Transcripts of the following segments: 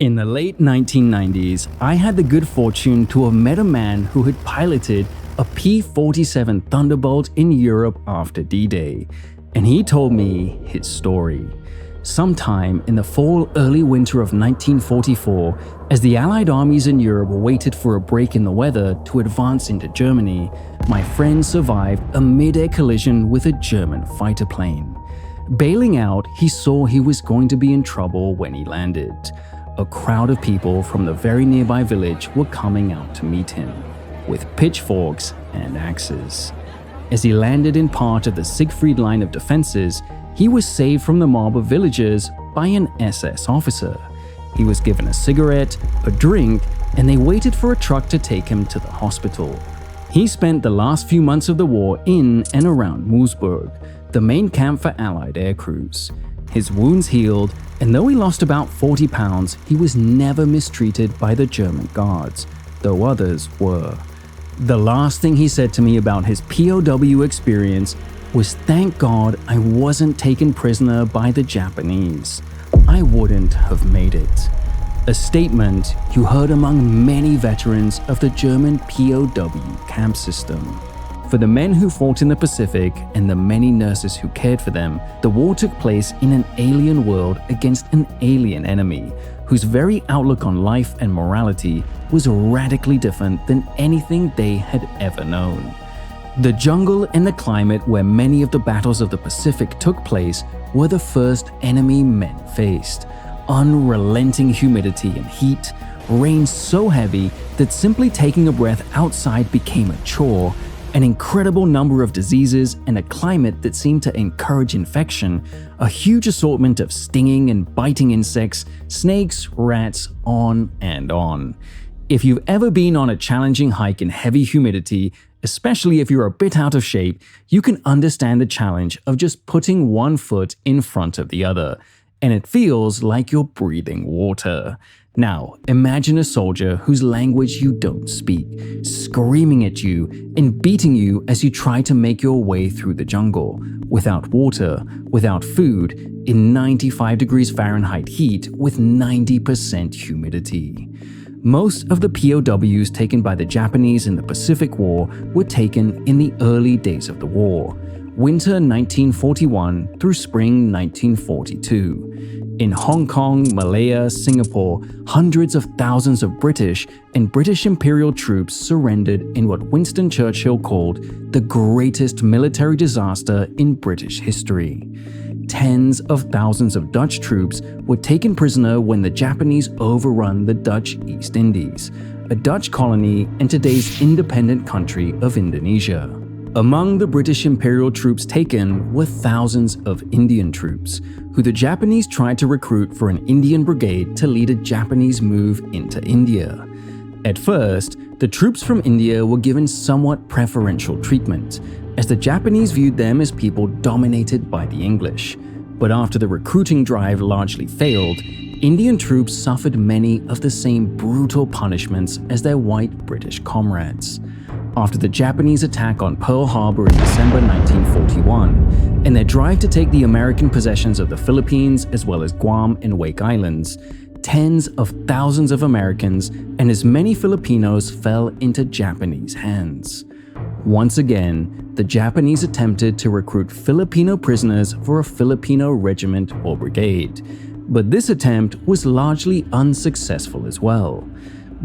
In the late 1990s, I had the good fortune to have met a man who had piloted a P-47 Thunderbolt in Europe after D-Day, and he told me his story. Sometime in the fall, early winter of 1944, as the Allied armies in Europe waited for a break in the weather to advance into Germany, my friend survived a mid-air collision with a German fighter plane. Bailing out, he saw he was going to be in trouble when he landed. A crowd of people from the very nearby village were coming out to meet him, with pitchforks and axes. As he landed in part of the Siegfried Line of defenses, he was saved from the mob of villagers by an SS officer. He was given a cigarette, a drink, and they waited for a truck to take him to the hospital. He spent the last few months of the war in and around Moosburg, the main camp for Allied air crews. His wounds healed, and though he lost about 40 pounds, he was never mistreated by the German guards, though others were. The last thing he said to me about his POW experience was, "Thank God I wasn't taken prisoner by the Japanese. I wouldn't have made it." A statement you heard among many veterans of the German POW camp system. For the men who fought in the Pacific and the many nurses who cared for them, the war took place in an alien world against an alien enemy, whose very outlook on life and morality was radically different than anything they had ever known. The jungle and the climate where many of the battles of the Pacific took place were the first enemy men faced. Unrelenting humidity and heat, rain so heavy that simply taking a breath outside became a chore, an incredible number of diseases, and a climate that seemed to encourage infection, a huge assortment of stinging and biting insects, snakes, rats, on and on. If you've ever been on a challenging hike in heavy humidity, especially if you're a bit out of shape, you can understand the challenge of just putting one foot in front of the other, and it feels like you're breathing water. Now, imagine a soldier whose language you don't speak, screaming at you and beating you as you try to make your way through the jungle, without water, without food, in 95 degrees Fahrenheit heat with 90% humidity. Most of the POWs taken by the Japanese in the Pacific War were taken in the early days of the war, winter 1941 through spring 1942. In Hong Kong, Malaya, Singapore, hundreds of thousands of British and British Imperial troops surrendered in what Winston Churchill called the greatest military disaster in British history. Tens of thousands of Dutch troops were taken prisoner when the Japanese overrun the Dutch East Indies, a Dutch colony in today's independent country of Indonesia. Among the British Imperial troops taken were thousands of Indian troops, who the Japanese tried to recruit for an Indian brigade to lead a Japanese move into India. At first, the troops from India were given somewhat preferential treatment, as the Japanese viewed them as people dominated by the English. But after the recruiting drive largely failed, Indian troops suffered many of the same brutal punishments as their white British comrades. After the Japanese attack on Pearl Harbor in December 1941, and their drive to take the American possessions of the Philippines as well as Guam and Wake Islands, tens of thousands of Americans and as many Filipinos fell into Japanese hands. Once again, the Japanese attempted to recruit Filipino prisoners for a Filipino regiment or brigade, but this attempt was largely unsuccessful as well.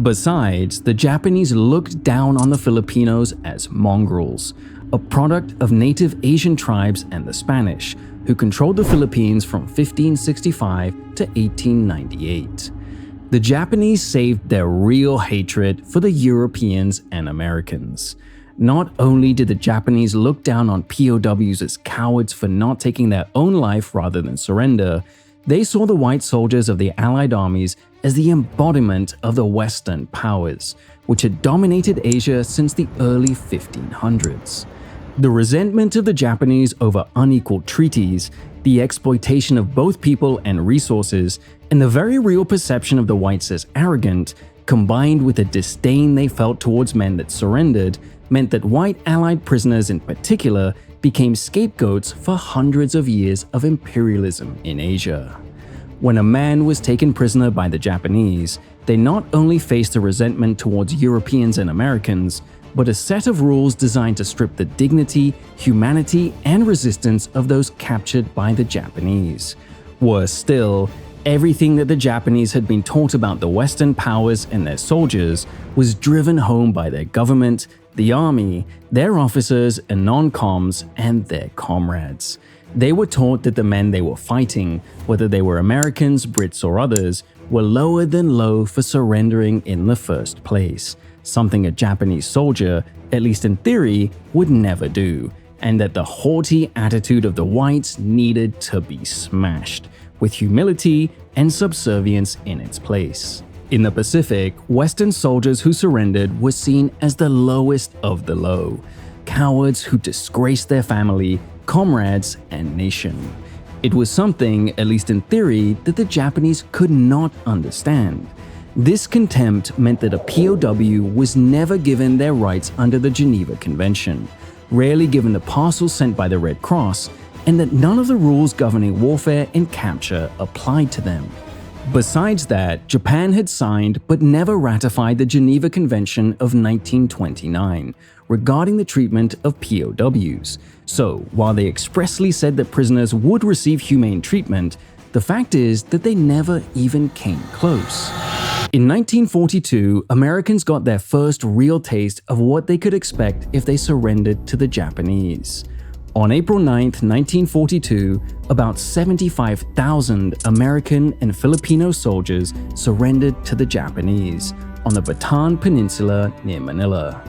Besides, the Japanese looked down on the Filipinos as mongrels, a product of native Asian tribes and the Spanish, who controlled the Philippines from 1565 to 1898. The Japanese saved their real hatred for the Europeans and Americans. Not only did the Japanese look down on POWs as cowards for not taking their own life rather than surrender, they saw the white soldiers of the Allied armies as the embodiment of the Western powers, which had dominated Asia since the early 1500s. The resentment of the Japanese over unequal treaties, the exploitation of both people and resources, and the very real perception of the whites as arrogant, combined with the disdain they felt towards men that surrendered, meant that white Allied prisoners in particular became scapegoats for hundreds of years of imperialism in Asia. When a man was taken prisoner by the Japanese, they not only faced a resentment towards Europeans and Americans, but a set of rules designed to strip the dignity, humanity, and resistance of those captured by the Japanese. Worse still, everything that the Japanese had been taught about the Western powers and their soldiers was driven home by their government, the army, their officers and non-coms, and their comrades. They were taught that the men they were fighting, whether they were Americans, Brits, or others, were lower than low for surrendering in the first place, something a Japanese soldier, at least in theory, would never do, and that the haughty attitude of the whites needed to be smashed, with humility and subservience in its place. In the Pacific, Western soldiers who surrendered were seen as the lowest of the low, cowards who disgraced their family, comrades, and nation. It was something, at least in theory, that the Japanese could not understand. This contempt meant that a POW was never given their rights under the Geneva Convention, rarely given the parcel sent by the Red Cross, and that none of the rules governing warfare and capture applied to them. Besides that, Japan had signed but never ratified the Geneva Convention of 1929 regarding the treatment of POWs. So, while they expressly said that prisoners would receive humane treatment, the fact is that they never even came close. In 1942, Americans got their first real taste of what they could expect if they surrendered to the Japanese. On April 9, 1942, about 75,000 American and Filipino soldiers surrendered to the Japanese on the Bataan Peninsula near Manila.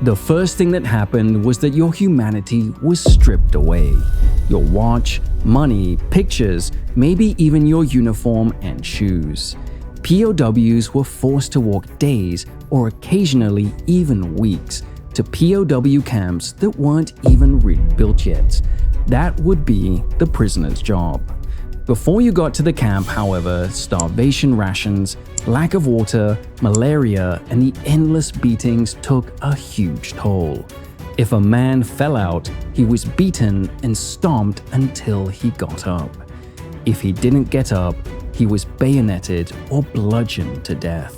The first thing that happened was that your humanity was stripped away. Your watch, money, pictures, maybe even your uniform and shoes. POWs were forced to walk days or occasionally even weeks to POW camps that weren't even rebuilt yet. That would be the prisoner's job. Before you got to the camp, however, starvation rations, lack of water, malaria, and the endless beatings took a huge toll. If a man fell out, he was beaten and stomped until he got up. If he didn't get up, he was bayoneted or bludgeoned to death.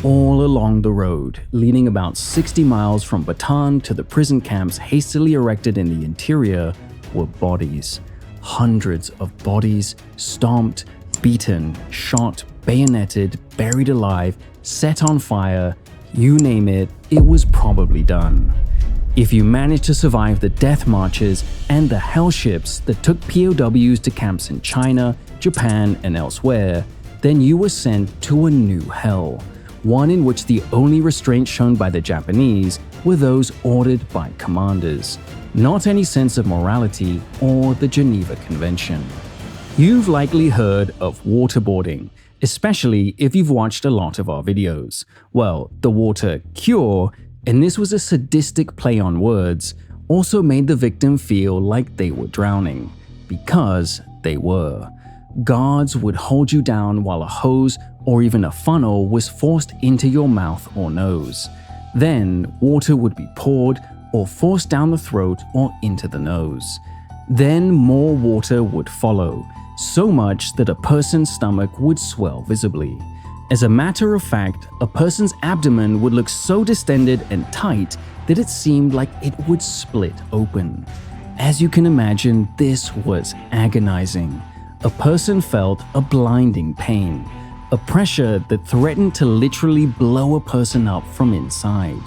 All along the road, leading about 60 miles from Bataan to the prison camps hastily erected in the interior, were bodies. Hundreds of bodies, stomped, beaten, shot, bayoneted, buried alive, set on fire, you name it, it was probably done. If you managed to survive the death marches and the hell ships that took POWs to camps in China, Japan, and elsewhere, then you were sent to a new hell. One in which the only restraints shown by the Japanese were those ordered by commanders, not any sense of morality or the Geneva Convention. You've likely heard of waterboarding, especially if you've watched a lot of our videos. Well, the water cure, and this was a sadistic play on words, also made the victim feel like they were drowning, because they were. Guards would hold you down while a hose or even a funnel was forced into your mouth or nose. Then, water would be poured or forced down the throat or into the nose. Then more water would follow, so much that a person's stomach would swell visibly. As a matter of fact, a person's abdomen would look so distended and tight that it seemed like it would split open. As you can imagine, this was agonizing. A person felt a blinding pain, a pressure that threatened to literally blow a person up from inside.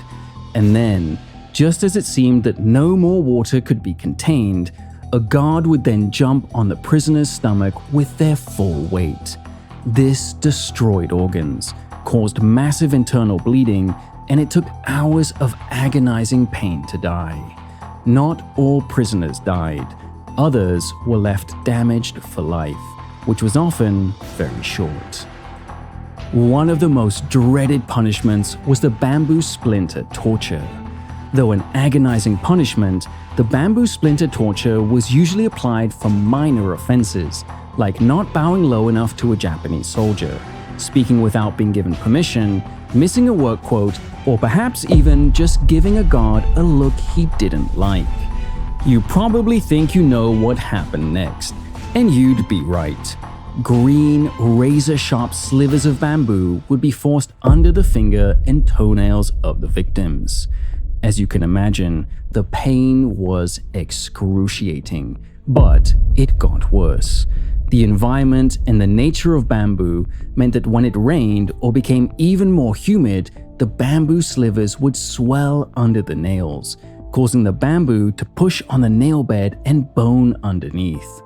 And then, just as it seemed that no more water could be contained, a guard would then jump on the prisoner's stomach with their full weight. This destroyed organs, caused massive internal bleeding, and it took hours of agonizing pain to die. Not all prisoners died. Others were left damaged for life, which was often very short. One of the most dreaded punishments was the bamboo splinter torture. Though an agonizing punishment, the bamboo splinter torture was usually applied for minor offenses, like not bowing low enough to a Japanese soldier, speaking without being given permission, missing a work quote, or perhaps even just giving a guard a look he didn't like. You probably think you know what happened next, and you'd be right. Green, razor-sharp slivers of bamboo would be forced under the finger and toenails of the victims. As you can imagine, the pain was excruciating, but it got worse. The environment and the nature of bamboo meant that when it rained or became even more humid, the bamboo slivers would swell under the nails, causing the bamboo to push on the nail bed and bone underneath.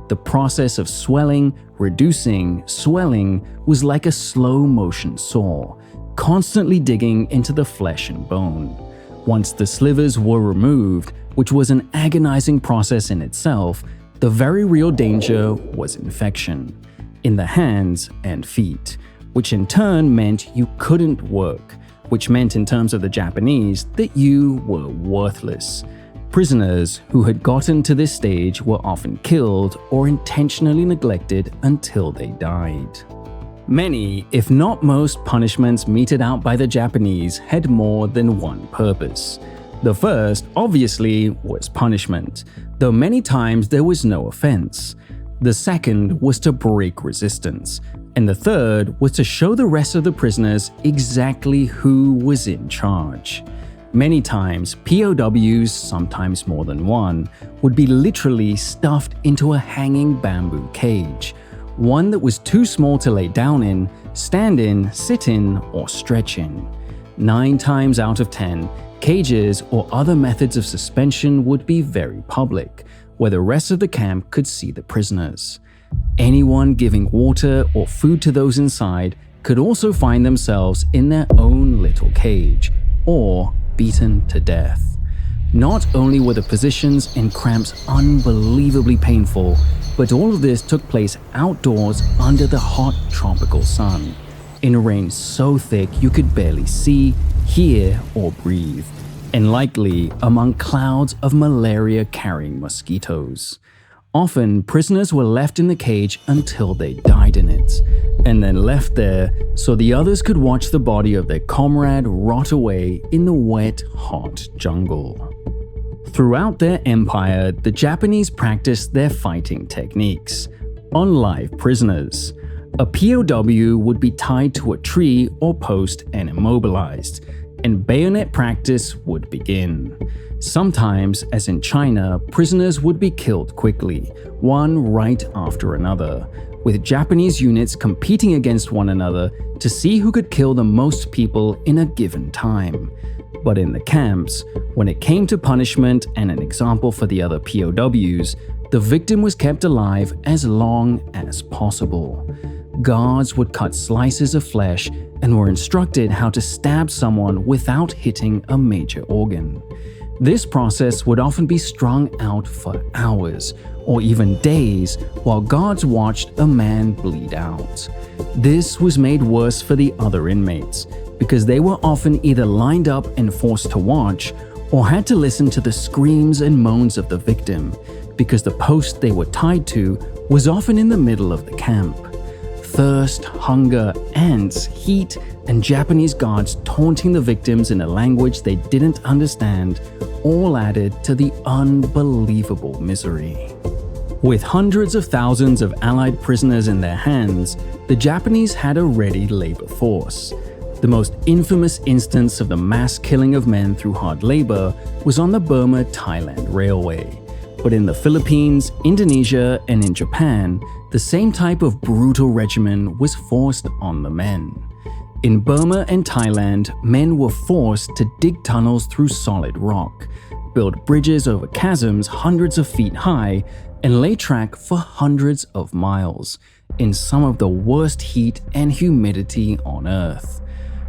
The process of swelling, reducing, swelling was like a slow-motion saw, constantly digging into the flesh and bone. Once the slivers were removed, which was an agonizing process in itself, the very real danger was infection in the hands and feet, which in turn meant you couldn't work, which meant in terms of the Japanese that you were worthless. Prisoners who had gotten to this stage were often killed or intentionally neglected until they died. Many, if not most, punishments meted out by the Japanese had more than one purpose. The first, obviously, was punishment, though many times there was no offense. The second was to break resistance, and the third was to show the rest of the prisoners exactly who was in charge. Many times, POWs, sometimes more than one, would be literally stuffed into a hanging bamboo cage, one that was too small to lay down in, stand in, sit in, or stretch in. 9 times out of 10, cages or other methods of suspension would be very public, where the rest of the camp could see the prisoners. Anyone giving water or food to those inside could also find themselves in their own little cage, or beaten to death. Not only were the positions and cramps unbelievably painful, but all of this took place outdoors under the hot tropical sun, in a rain so thick you could barely see, hear, or breathe, and likely among clouds of malaria-carrying mosquitoes. Often, prisoners were left in the cage until they died in it, and then left there so the others could watch the body of their comrade rot away in the wet, hot jungle. Throughout their empire, the Japanese practiced their fighting techniques on live prisoners. A POW would be tied to a tree or post and immobilized, and bayonet practice would begin. Sometimes, as in China, prisoners would be killed quickly, one right after another, with Japanese units competing against one another to see who could kill the most people in a given time. But in the camps, when it came to punishment and an example for the other POWs, the victim was kept alive as long as possible. Guards would cut slices of flesh and were instructed how to stab someone without hitting a major organ. This process would often be strung out for hours or even days while guards watched a man bleed out. This was made worse for the other inmates because they were often either lined up and forced to watch or had to listen to the screams and moans of the victim because the post they were tied to was often in the middle of the camp. Thirst, hunger, ants, heat, and Japanese guards taunting the victims in a language they didn't understand all added to the unbelievable misery. With hundreds of thousands of Allied prisoners in their hands, the Japanese had a ready labor force. The most infamous instance of the mass killing of men through hard labor was on the Burma-Thailand Railway. But in the Philippines, Indonesia, and in Japan, the same type of brutal regimen was forced on the men. In Burma and Thailand, men were forced to dig tunnels through solid rock, build bridges over chasms hundreds of feet high, and lay track for hundreds of miles, in some of the worst heat and humidity on Earth.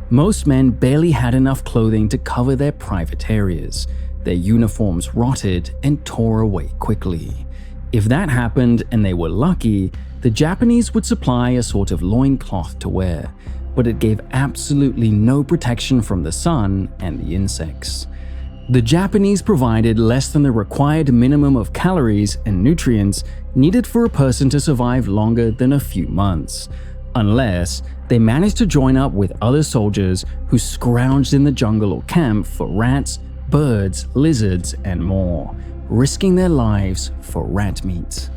Most men barely had enough clothing to cover their private areas. Their uniforms rotted and tore away quickly. If that happened and they were lucky, the Japanese would supply a sort of loincloth to wear, but it gave absolutely no protection from the sun and the insects. The Japanese provided less than the required minimum of calories and nutrients needed for a person to survive longer than a few months, unless they managed to join up with other soldiers who scrounged in the jungle or camp for rats, birds, lizards, and more, risking their lives for rat meat.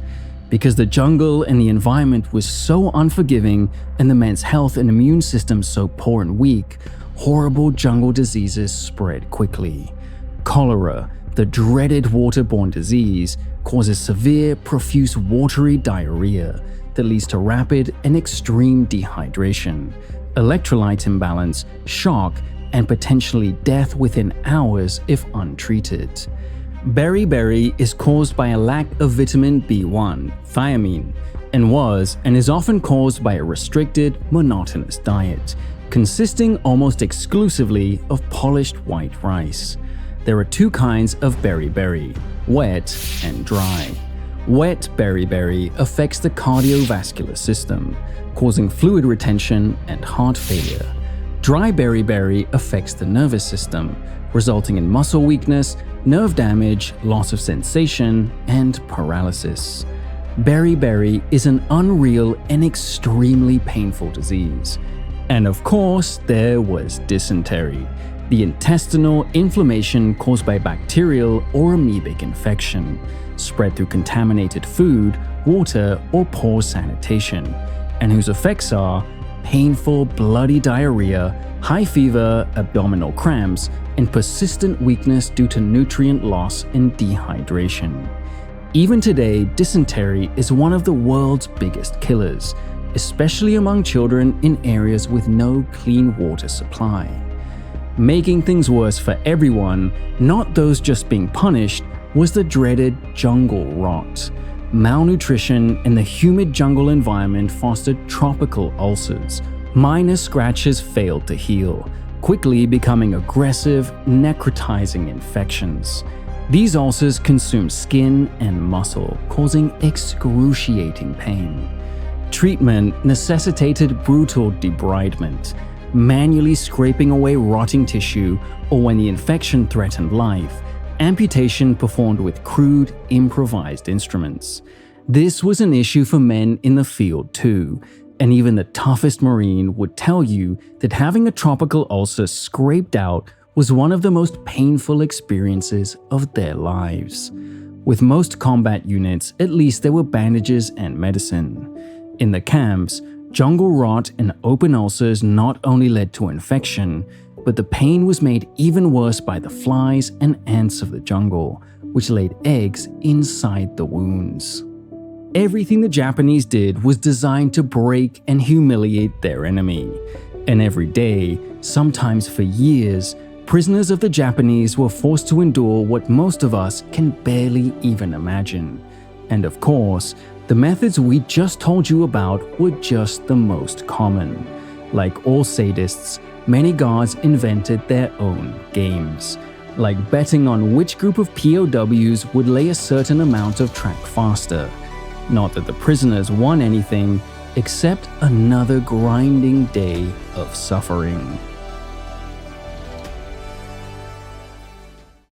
Because the jungle and the environment was so unforgiving and the men's health and immune system so poor and weak, horrible jungle diseases spread quickly. Cholera, the dreaded waterborne disease, causes severe, profuse watery diarrhea that leads to rapid and extreme dehydration, electrolyte imbalance, shock, and potentially death within hours if untreated. Beriberi is caused by a lack of vitamin B1, thiamine, and was and is often caused by a restricted, monotonous diet, consisting almost exclusively of polished white rice. There are two kinds of beriberi, wet and dry. Wet beriberi affects the cardiovascular system, causing fluid retention and heart failure. Dry beriberi affects the nervous system, resulting in muscle weakness, nerve damage, loss of sensation, and paralysis. Beriberi is an unreal and extremely painful disease. And of course, there was dysentery, the intestinal inflammation caused by bacterial or amoebic infection, spread through contaminated food, water, or poor sanitation, and whose effects are painful, bloody diarrhea, high fever, abdominal cramps, and persistent weakness due to nutrient loss and dehydration. Even today, dysentery is one of the world's biggest killers, especially among children in areas with no clean water supply. Making things worse for everyone, not those just being punished, was the dreaded jungle rot. Malnutrition in the humid jungle environment fostered tropical ulcers. Minor scratches failed to heal, quickly becoming aggressive, necrotizing infections. These ulcers consumed skin and muscle, causing excruciating pain. Treatment necessitated brutal debridement, manually scraping away rotting tissue, or when the infection threatened life, amputation performed with crude, improvised instruments. This was an issue for men in the field too, and even the toughest Marine would tell you that having a tropical ulcer scraped out was one of the most painful experiences of their lives. With most combat units, at least there were bandages and medicine. In the camps, jungle rot and open ulcers not only led to infection, but the pain was made even worse by the flies and ants of the jungle, which laid eggs inside the wounds. Everything the Japanese did was designed to break and humiliate their enemy. And every day, sometimes for years, prisoners of the Japanese were forced to endure what most of us can barely even imagine. And of course, the methods we just told you about were just the most common. Like all sadists, many guards invented their own games, like betting on which group of POWs would lay a certain amount of track faster. Not that the prisoners won anything, except another grinding day of suffering.